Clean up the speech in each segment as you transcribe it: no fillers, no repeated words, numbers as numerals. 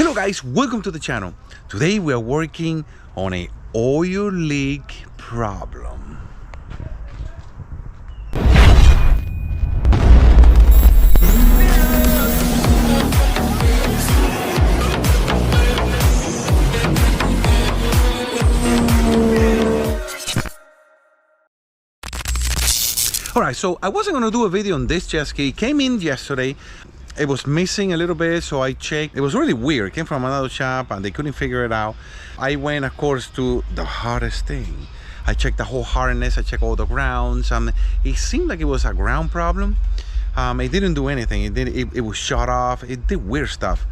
Hello guys, welcome to the channel. Today we are working on a oil leak problem. Alright, so I wasn't gonna do a video on this jet ski. It came in yesterday. It was missing a little bit, so I checked. It was really weird. It came from another shop and they couldn't figure it out. I went, of course, to the hardest thing. I checked the whole harness, I checked all the grounds. It seemed like it was a ground problem. It didn't do anything. It was shut off. It did weird stuff.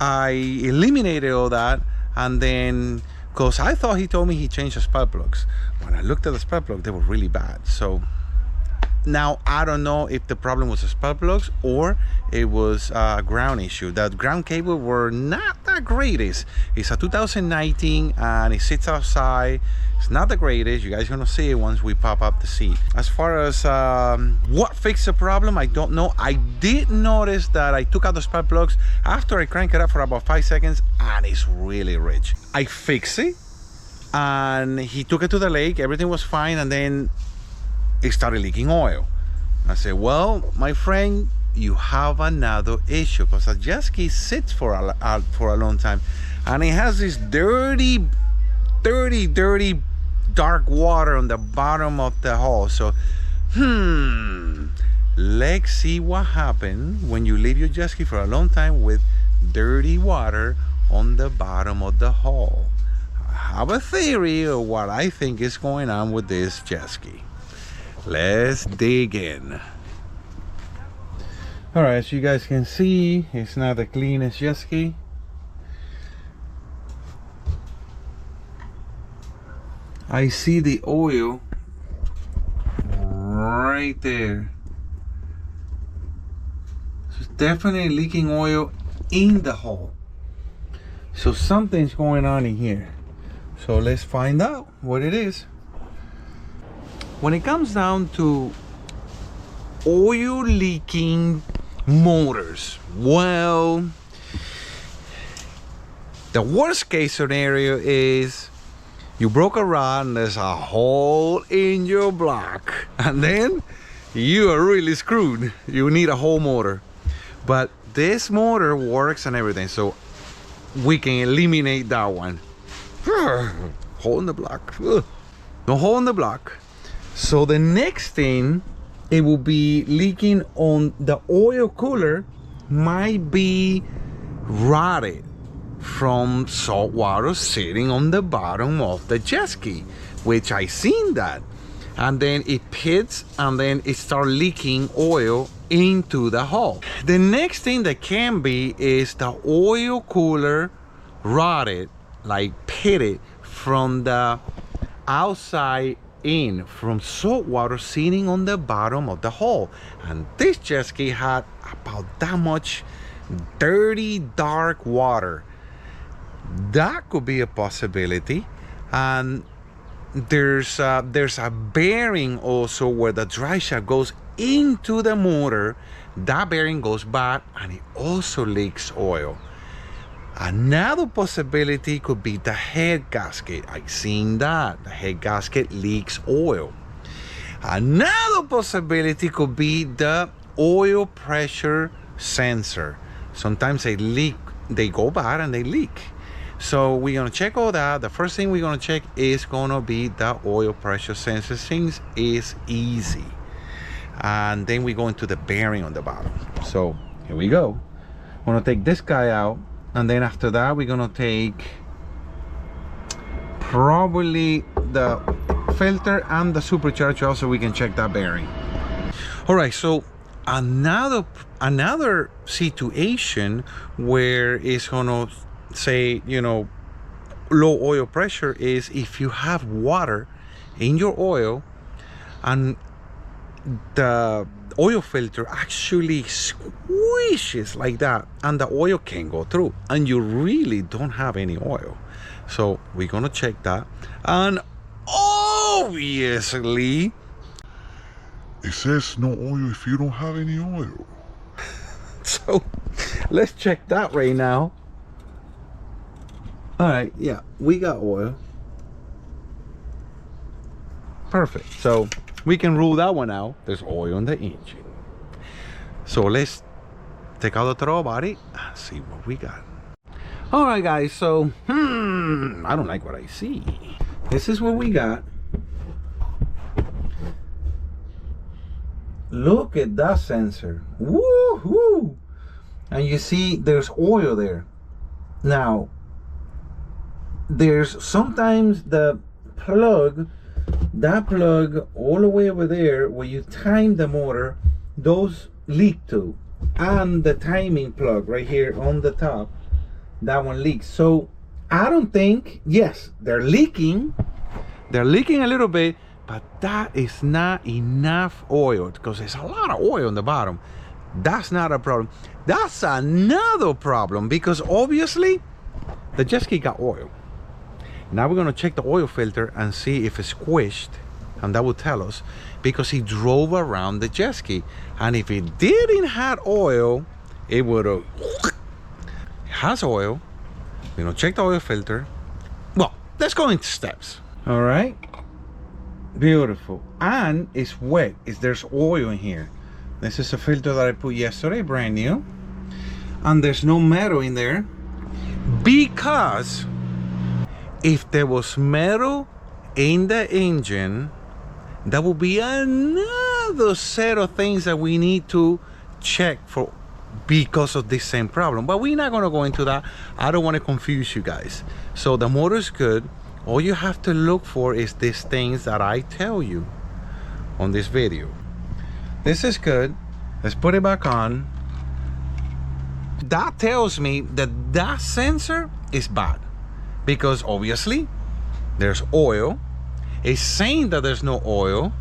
I eliminated all that, and then, because I thought he told me he changed the spark plugs. When I looked at the spark plug, they were really bad. So now I don't know if the problem was the spark plugs or it was a ground issue. The ground cable were not the greatest. It's a 2019 and it sits outside. It's not the greatest. You guys are gonna see it once we pop up the seat. As far as what fixed the problem, I don't know. I did notice that I took out the spark plugs after I cranked it up for about 5 seconds and it's really rich. I fixed it and he took it to the lake. Everything was fine, and then it started leaking oil. I said, well, my friend, you have another issue, because a jet ski sits for a long time and it has this dirty dark water on the bottom of the hull. So let's see what happens when you leave your jet ski for a long time with dirty water on the bottom of the hull. I have a theory of what I think is going on with this jet ski. Let's dig in. All right, as you guys can see, it's not the cleanest jet ski. I see the oil right there. So it's definitely leaking oil in the hull. So something's going on in here. So let's find out what it is. When it comes down to oil leaking motors, well, the worst case scenario is you broke a rod and there's a hole in your block, and then you are really screwed. You need a whole motor. But this motor works and everything, so we can eliminate that one. Hole in the block. No hole in the block. So the next thing, it will be leaking on the oil cooler. Might be rotted from salt water sitting on the bottom of the jet ski, which I seen that. And then it pits and then it starts leaking oil into the hull. The next thing that can be is the oil cooler rotted, like pitted from the outside in, from salt water sitting on the bottom of the hull. And this jet ski had about that much dirty dark water. That could be a possibility. And there's a bearing also where the drive shaft goes into the motor. That bearing goes bad and it also leaks oil. Another possibility could be the head gasket. I've seen that. The head gasket leaks oil. Another possibility could be the oil pressure sensor. Sometimes they leak, they go bad and they leak. So we're gonna check all that. The first thing we're gonna check is gonna be the oil pressure sensor. Things is easy. And then we go into the bearing on the bottom. So here we go. I'm gonna take this guy out. And then after that, we're gonna take probably the filter and the supercharger also, we can check that bearing. All right, so another situation where it's gonna say, you know, low oil pressure is if you have water in your oil and the oil filter actually squishes like that and the oil can go through and you really don't have any oil. So we're gonna check that, and obviously it says no oil if you don't have any oil. So let's check that right now. All right, yeah, we got oil. Perfect. So we can rule that one out. There's oil in the engine. So let's take out the throttle body and see what we got. All right, guys. So I don't like what I see. This is what we got. Look at that sensor. Woo-hoo! And you see there's oil there. Now, there's sometimes the plug, that plug all the way over there where you time the motor, those leak too. And the timing plug right here on the top, that one leaks. So I don't think, yes, they're leaking a little bit, but that is not enough oil, because there's a lot of oil on the bottom. That's not a problem. That's another problem, because obviously the jet ski got oil. Now we're going to check the oil filter and see if it's squished, and that will tell us, because he drove around the jet ski, and if it didn't have oil, it would have. It has oil. We're going to check the oil filter. Well, let's go into steps. All right. Beautiful. And it's wet. There's oil in here. This is a filter that I put yesterday, brand new. And there's no metal in there, because if there was metal in the engine, that would be another set of things that we need to check for, because of this same problem. But we're not going to go into that. I don't want to confuse you guys. So the motor's good. All you have to look for is these things that I tell you on this video. This is good. Let's put it back on. That tells me that that sensor is bad, because obviously there's oil. It's saying that there's no oil,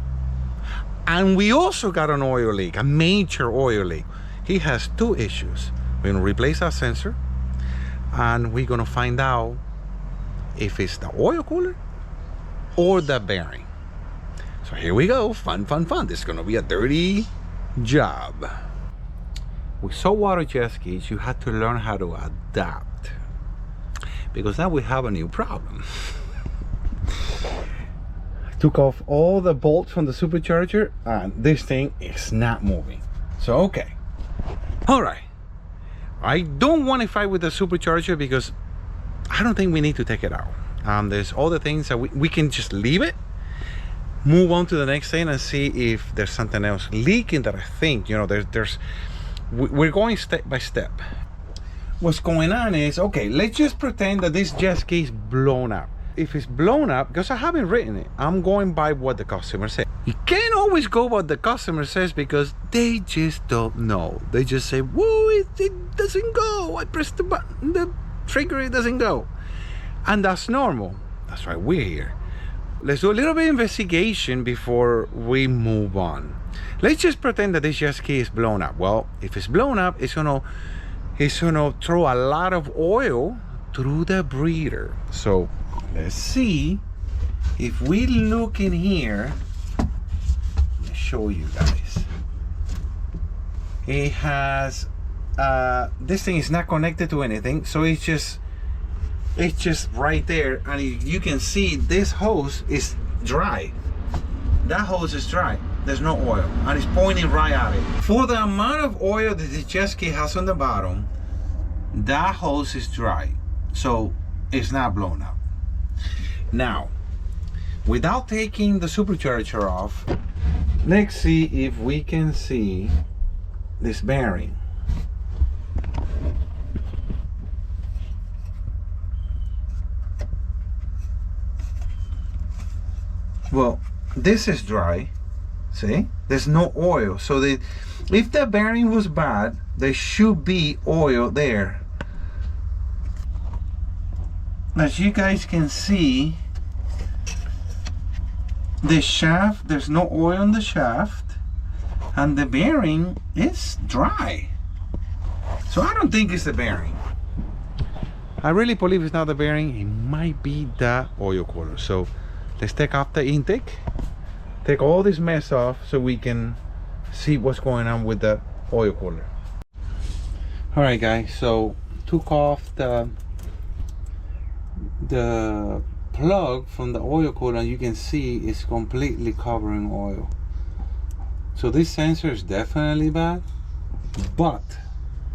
and we also got an oil leak, a major oil leak. He has two issues. We're going to replace that sensor, and we're going to find out if it's the oil cooler or the bearing. So here we go. Fun, fun, fun. This is going to be a dirty job. With saltwater jet skis, you have to learn how to adapt, because now we have a new problem. I took off all the bolts from the supercharger, and this thing is not moving. So okay, all right, I don't want to fight with the supercharger, because I don't think we need to take it out. There's all the things that we can just leave it, move on to the next thing, and see if there's something else leaking that I think, you know, we're going step by step. What's going on is, okay, let's just pretend that this jet ski is blown up. If it's blown up, because I haven't written it, I'm going by what the customer said. You can't always go what the customer says, because they just don't know. They just say, whoa, it doesn't go. I pressed the button, the trigger, it doesn't go. And that's normal. That's why we're here. Let's do a little bit of investigation before we move on. Let's just pretend that this jet ski is blown up. Well, if it's blown up, it's gonna throw a lot of oil through the breather. So let's see if we look in here. Let me show you guys. It has this thing is not connected to anything, so it's just right there, and you can see this hose is dry. That hose is dry. There's no oil, and it's pointing right at it. For the amount of oil that the jet ski has on the bottom, that hose is dry, so it's not blown up. Now, without taking the supercharger off, let's see if we can see this bearing. Well, this is dry. See, there's no oil. So if the bearing was bad, there should be oil there. As you guys can see, the shaft, there's no oil in the shaft, and the bearing is dry. So I don't think it's the bearing. I really believe it's not the bearing. It might be the oil cooler. So let's take off the intake, take all this mess off, so we can see what's going on with the oil cooler. All right, guys, so took off the the plug from the oil cooler, and you can see it's completely covering oil. So this sensor is definitely bad, but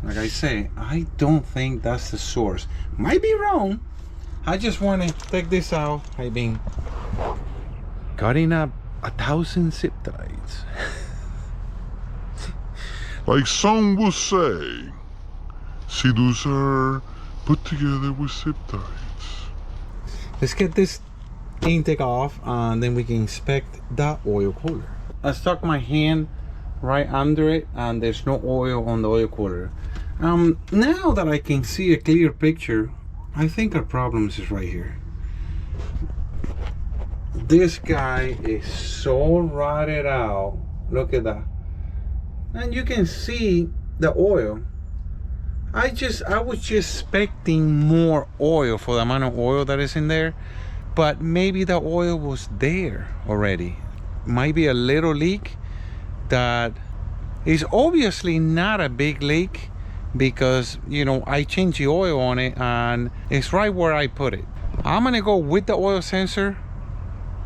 like I say, I don't think that's the source. Might be wrong. I just want to take this out. I've been cutting up 1,000 zip ties. Like some will say, SEADOOs are put together with zip ties. Let's get this intake off and then we can inspect the oil cooler. I stuck my hand right under it and there's no oil on the oil cooler. Now that I can see a clear picture, I think our problem is right here. This guy is so rotted out. Look at that. And you can see the oil. I was just expecting more oil for the amount of oil that is in there, but maybe the oil was there already. Might be a little leak that is obviously not a big leak, because you know I changed the oil on it and it's right where I put it. I'm gonna go with the oil sensor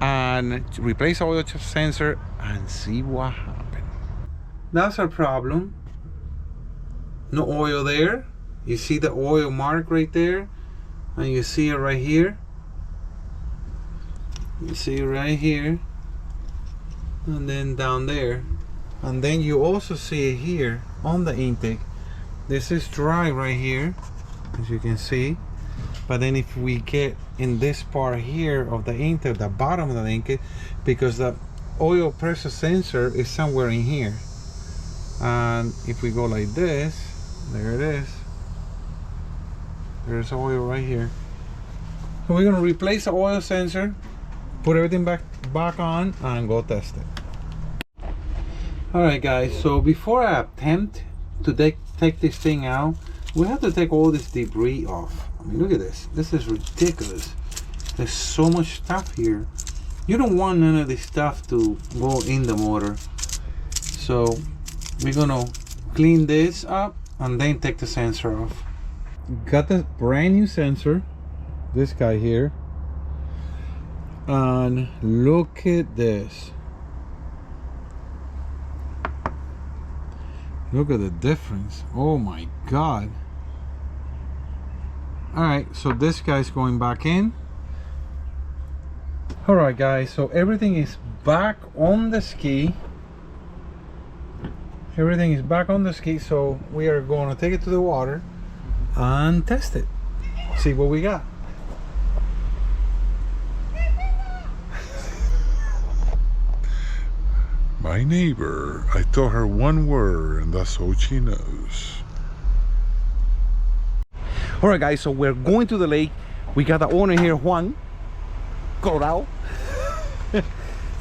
and replace the oil sensor and see what happens. That's our problem. No oil there. You see the oil mark right there, and you see it right here. You see it right here, and then down there, and then you also see it here on the intake. This is dry right here, as you can see, but then if we get in this part here of the intake, the bottom of the intake, because the oil pressure sensor is somewhere in here, and if we go like this, there it is. There's oil right here. So we're gonna replace the oil sensor, put everything back on, and go test it. All right, guys. So before I attempt to take this thing out, we have to take all this debris off. I mean, look at this. This is ridiculous. There's so much stuff here. You don't want none of this stuff to go in the motor. So we're gonna clean this up and then take the sensor off. Got the brand new sensor, this guy here, and look at this. Look at the difference. Oh my god. Alright, so this guy's going back in. Alright guys, so everything is back on the ski. Everything is back on the ski, so we are going to take it to the water and test it. See what we got. My neighbor, I taught her one word and that's all she knows. Alright guys, so we're going to the lake. We got the owner here, Juan Colorado.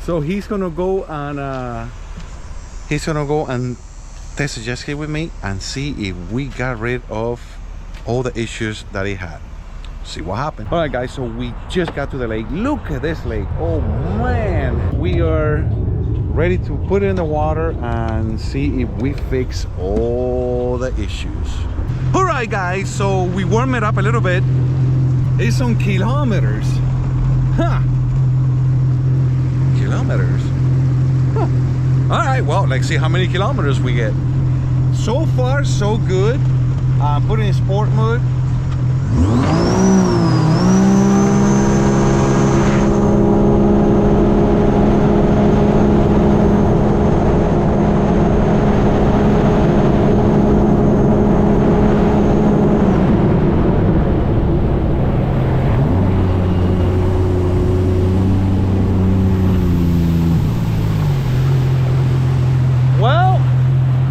So he's gonna go and test the jet ski with me and see if we got rid of all the issues that he had. See what happened. All right guys, so we just got to the lake. Look at this lake. Oh man, we are ready to put it in the water and see if we fix all the issues. All right guys, so we warm it up a little bit. It's on kilometers. Huh. Kilometers. Huh. All right, well, let's see how many kilometers we get. So far, so good. Put it in sport mode.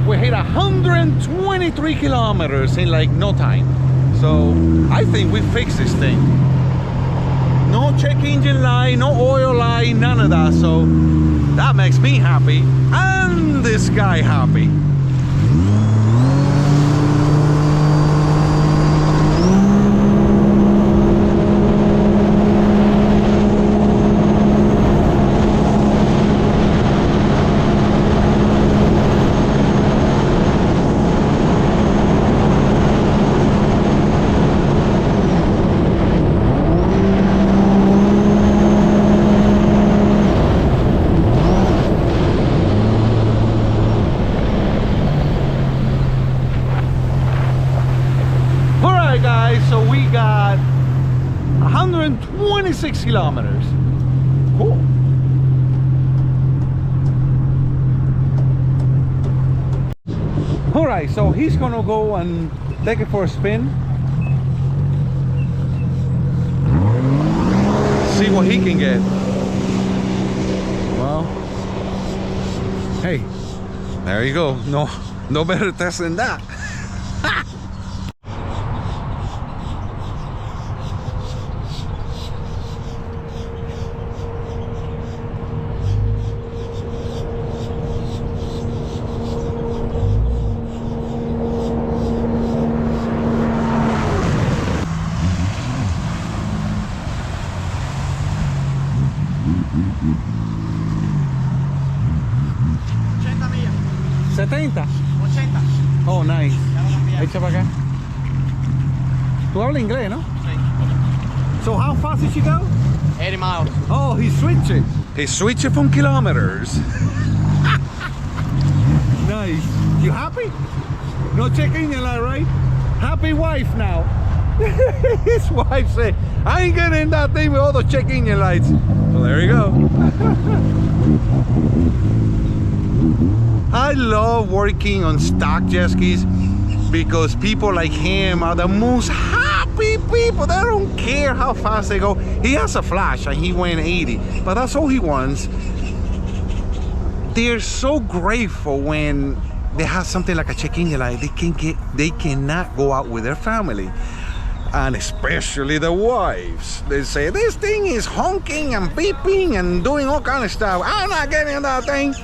We hit 123 kilometers in like no time. So I think we fixed this thing. No check engine light, no oil light, none of that. So that makes me happy and this guy happy. right, guys, so we got 126 kilometers. Cool. All right, so he's gonna go and take it for a spin. See what he can get. Well, hey, there you go. No better test than that. millas. 70. 80. Oh, nice. Ya lo cambié. Echa para acá. Tú hablas inglés, ¿no? Sí. So how fast did you go? 80 miles. Oh, he's switching. He's switching from kilometers. Nice. You happy? No check engine light, right? Happy wife now. His wife said, I ain't getting in that thing with all the check engine lights. Well, there you go. I love working on stock jet skis because people like him are the most happy people. They don't care how fast they go. He has a flash and he went 80, but that's all he wants. They're so grateful when they have something like a check engine light. They cannot go out with their family, and especially the wives. They say this thing is honking and beeping and doing all kind of stuff. I'm not getting in that thing.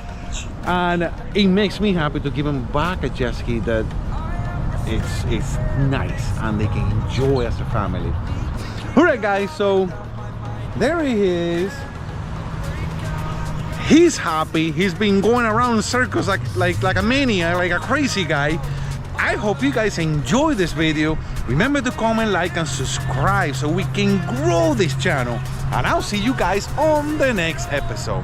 And it makes me happy to give them back a jet ski that it's nice and they can enjoy as a family. All right, guys, so there he is. He's happy. He's been going around in circles like a maniac, like a crazy guy. I hope you guys enjoy this video. Remember to comment, like, and subscribe so we can grow this channel. And I'll see you guys on the next episode.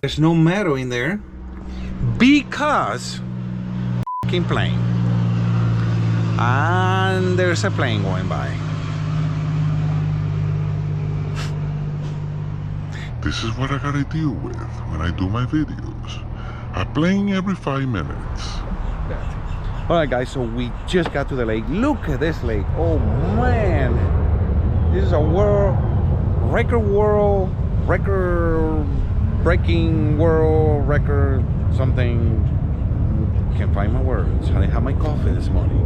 There's no metal in there because f***ing plane, and there's a plane going by. This is what I gotta deal with when I do my videos. A plane every 5 minutes. All right, guys, so we just got to the lake. Look at this lake. Oh man, this is a record-breaking world record something. Can't find my words. I didn't have my coffee this morning.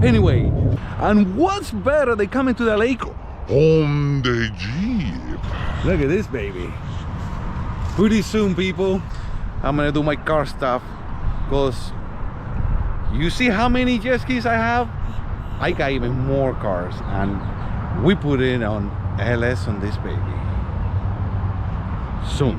Anyway, and what's better than coming to the lake On the Jeep. Look at this baby. Pretty soon, people, I'm gonna do my car stuff, because you see how many jet skis I have? I got even more cars, and we put in on LS on this baby soon.